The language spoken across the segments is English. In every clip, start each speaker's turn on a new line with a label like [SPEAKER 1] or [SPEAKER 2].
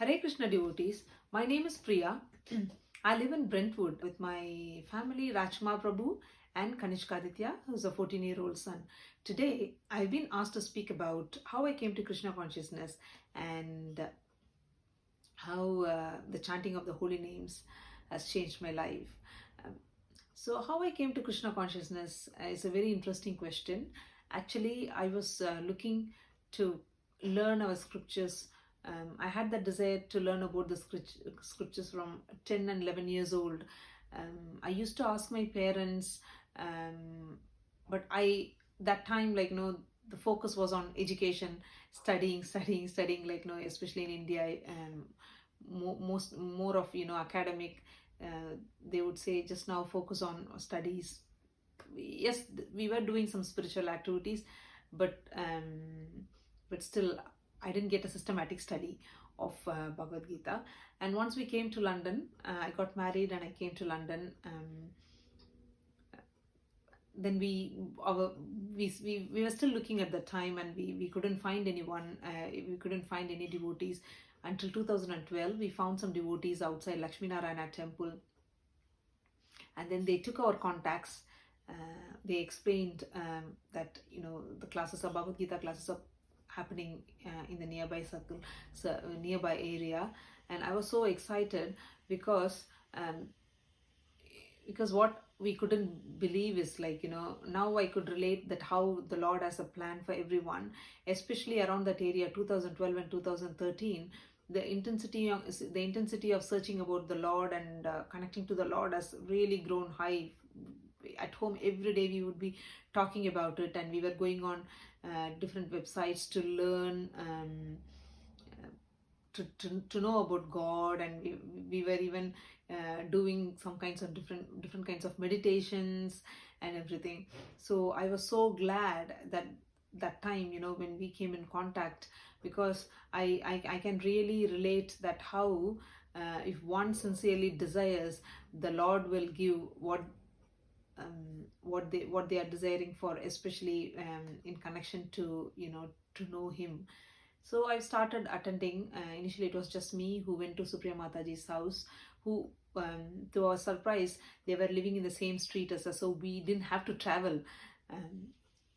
[SPEAKER 1] Hare Krishna devotees, my name is Priya. I live in Brentwood with my family, Rajkumar Prabhu and Kanishka Aditya, who's a 14-year-old son. Today, I've been asked to speak about how I came to Krishna consciousness and how the chanting of the holy names has changed my life. Um, so, how I came to Krishna consciousness is a very interesting question. Actually, I was looking to learn our scriptures. I had that desire to learn about the scriptures from 10 and 11 years old. I used to ask my parents, but that time, the focus was on education, studying, especially in India, more of, academic. They would say just now focus on studies. Yes, we were doing some spiritual activities, but still I didn't get a systematic study of Bhagavad Gita. And once we came to London, I got married and I came to London. Then we were still looking at the time, and we couldn't find anyone. We couldn't find any devotees until 2012. We found some devotees outside Lakshmi Narayana temple, and then they took our contacts. They explained that the classes of Bhagavad Gita classes are happening in the nearby circle, nearby area, and I was so excited because what we couldn't believe is now I could relate that how the Lord has a plan for everyone, especially around that area 2012 and 2013. The intensity of searching about the Lord and connecting to the Lord has really grown high. At home every day we would be talking about it, and we were going on different websites to learn, to know about God, and we were even doing some kinds of different kinds of meditations and everything. So I was so glad that time, when we came in contact, because I can really relate that how if one sincerely desires, the Lord will give what they are desiring for, especially in connection to to know Him. So I started attending. Initially, it was just me who went to Priya Mataji's house, who, to our surprise, they were living in the same street as us, so we didn't have to travel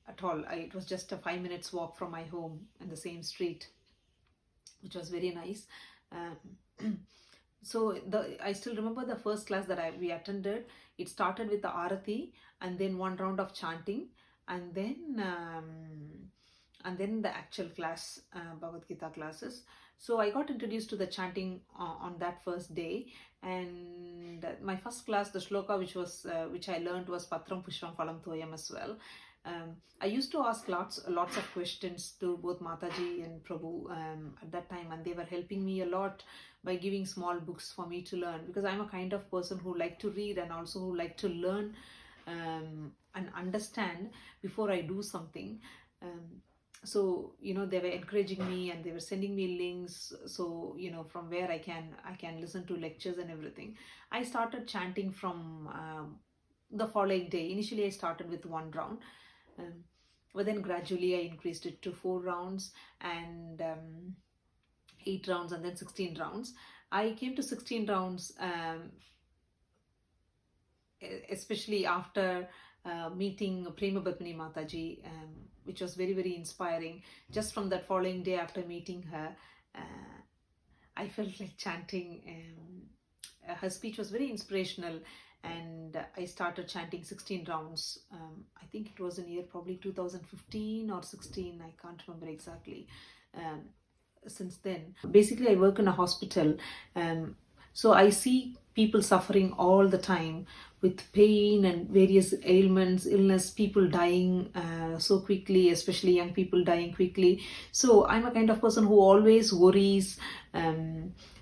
[SPEAKER 1] at all. It was just a 5 minutes walk from my home in the same street, which was very nice. So I still remember the first class that we attended. It started with the Arati, and then one round of chanting, and then the actual class, Bhagavad Gita classes. So I got introduced to the chanting on that first day, and my first class, the shloka which I learned was Patram Pushpam Phalam Toyam as well. I used to ask lots of questions to both Mataji and Prabhu at that time, and they were helping me a lot by giving small books for me to learn, because I'm a kind of person who like to read and also who like to learn and understand before I do something. So they were encouraging me, and they were sending me links, so from where I can listen to lectures and everything. I started chanting from the following day. Initially I started with one round, but then gradually I increased it to 4 rounds and 8 rounds, and then 16 rounds. I came to 16 rounds, especially after meeting Prema Mataji, which was very, very inspiring. Just from that following day after meeting her, I felt like chanting. Her speech was very inspirational, and I started chanting 16 rounds. I think it was in year probably 2015 or 16, I can't remember exactly. Since then, basically I work in a hospital, so I see people suffering all the time with pain and various ailments, illness, people dying so quickly, especially young people dying quickly. So I'm a kind of person who always worries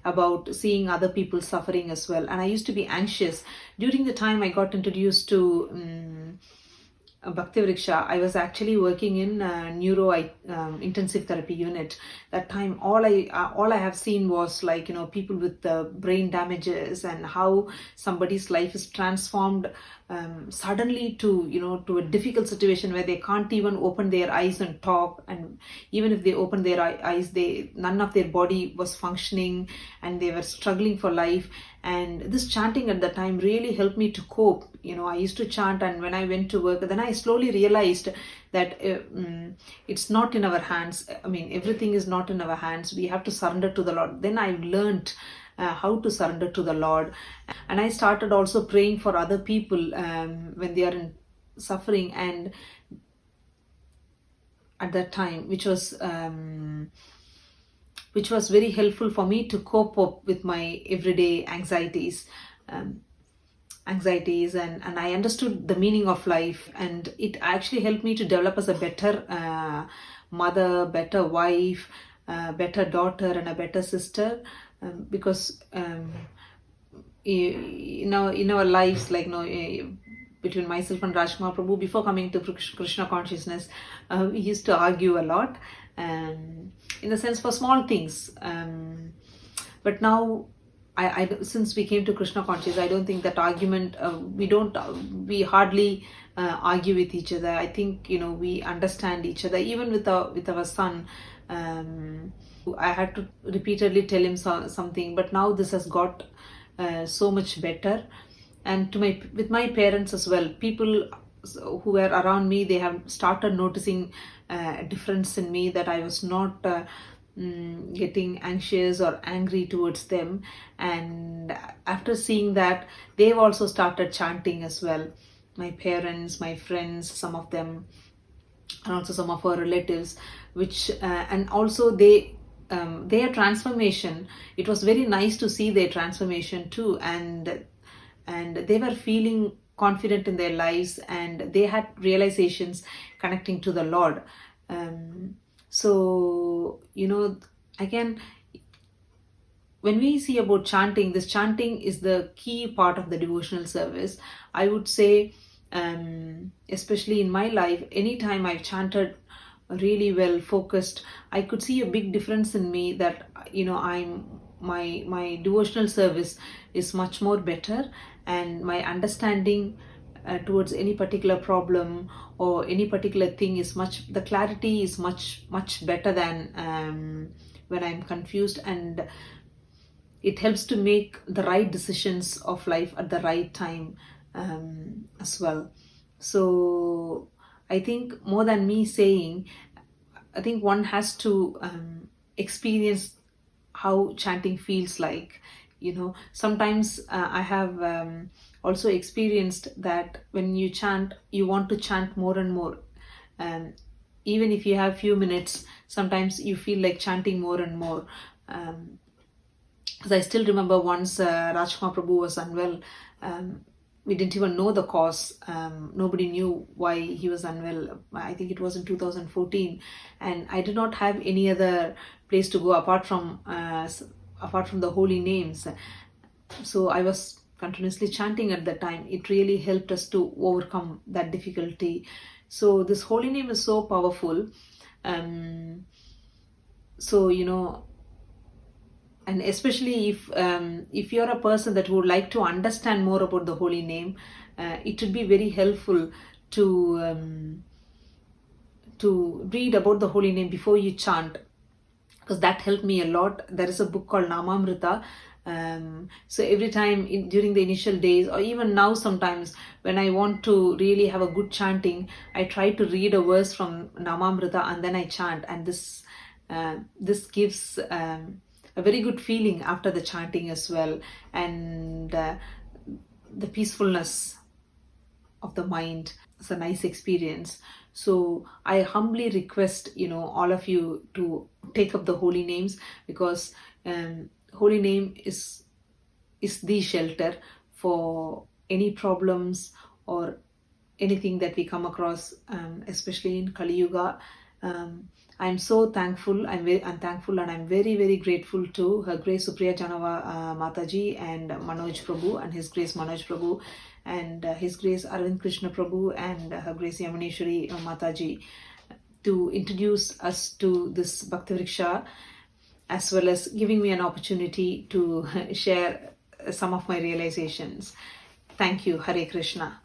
[SPEAKER 1] about seeing other people suffering as well, and I used to be anxious during the time I got introduced to Bhakti Vriksha, I was actually working in neuro intensive therapy unit. That time, all I have seen was like, people with brain damages, and how somebody's life is transformed suddenly to, to a difficult situation where they can't even open their eyes and talk. And even if they open their eyes, none of their body was functioning, and they were struggling for life. And this chanting at the time really helped me to cope. I used to chant, and when I went to work, then I slowly realized that it's not in our hands. I mean, everything is not in our hands. We have to surrender to the Lord. Then I learned how to surrender to the Lord. And I started also praying for other people when they are in suffering. And at that time, which was very helpful for me to cope up with my everyday anxieties. And I understood the meaning of life, and it actually helped me to develop as a better mother, better wife, better daughter, and a better sister, because in our lives, like between myself and Rajkumar Prabhu, before coming to Krishna consciousness, we used to argue a lot, in the sense for small things, but now since we came to Krishna consciousness, I don't think that argument, we hardly argue with each other. I think we understand each other. Even with our son, I had to repeatedly tell him something, but now this has got so much better. And with my parents as well, people who were around me, they have started noticing a difference in me, that I was not getting anxious or angry towards them. And after seeing that, they've also started chanting as well. My parents, my friends, some of them, and also some of our relatives, and also their transformation. It was very nice to see their transformation too, and they were feeling confident in their lives, and they had realizations connecting to the Lord. So again, when we see about chanting, this chanting is the key part of the devotional service. I would say, especially in my life, anytime I've chanted really well focused, I could see a big difference in me, that my devotional service is much more better, and my understanding towards any particular problem or any particular thing the clarity is much better than when I'm confused. And it helps to make the right decisions of life at the right time as well. So I think, more than me saying, I think one has to experience how chanting feels like. Sometimes I have also experienced that when you chant, you want to chant more and more. Even if you have few minutes, sometimes you feel like chanting more and more. Because I still remember once Rajkumar Prabhu was unwell. We didn't even know the cause. Nobody knew why he was unwell. I think it was in 2014, and I did not have any other place to go apart from the holy names. So I was continuously chanting at that time. It really helped us to overcome that difficulty. So this holy name is so powerful. So and especially if you're a person that would like to understand more about the holy name, it would be very helpful to read about the holy name before you chant, because that helped me a lot. There is a book called Namamrita. So every time during the initial days, or even now sometimes, when I want to really have a good chanting, I try to read a verse from Namamrita and then I chant. And this gives a very good feeling after the chanting as well, and the peacefulness of the mind. It's a nice experience. So I humbly request all of you to take up the holy names, because holy name is the shelter for any problems or anything that we come across, especially in Kali Yuga. I'm so thankful. I'm thankful, and I'm very, very grateful to Her Grace Supriya Janava Mataji and Manoj Prabhu, and His Grace Manoj Prabhu, and His Grace Arvind Krishna Prabhu, and Her Grace Yamuneshwari Mataji, to introduce us to this Bhakti Vriksha, as well as giving me an opportunity to share some of my realizations. Thank you. Hare Krishna.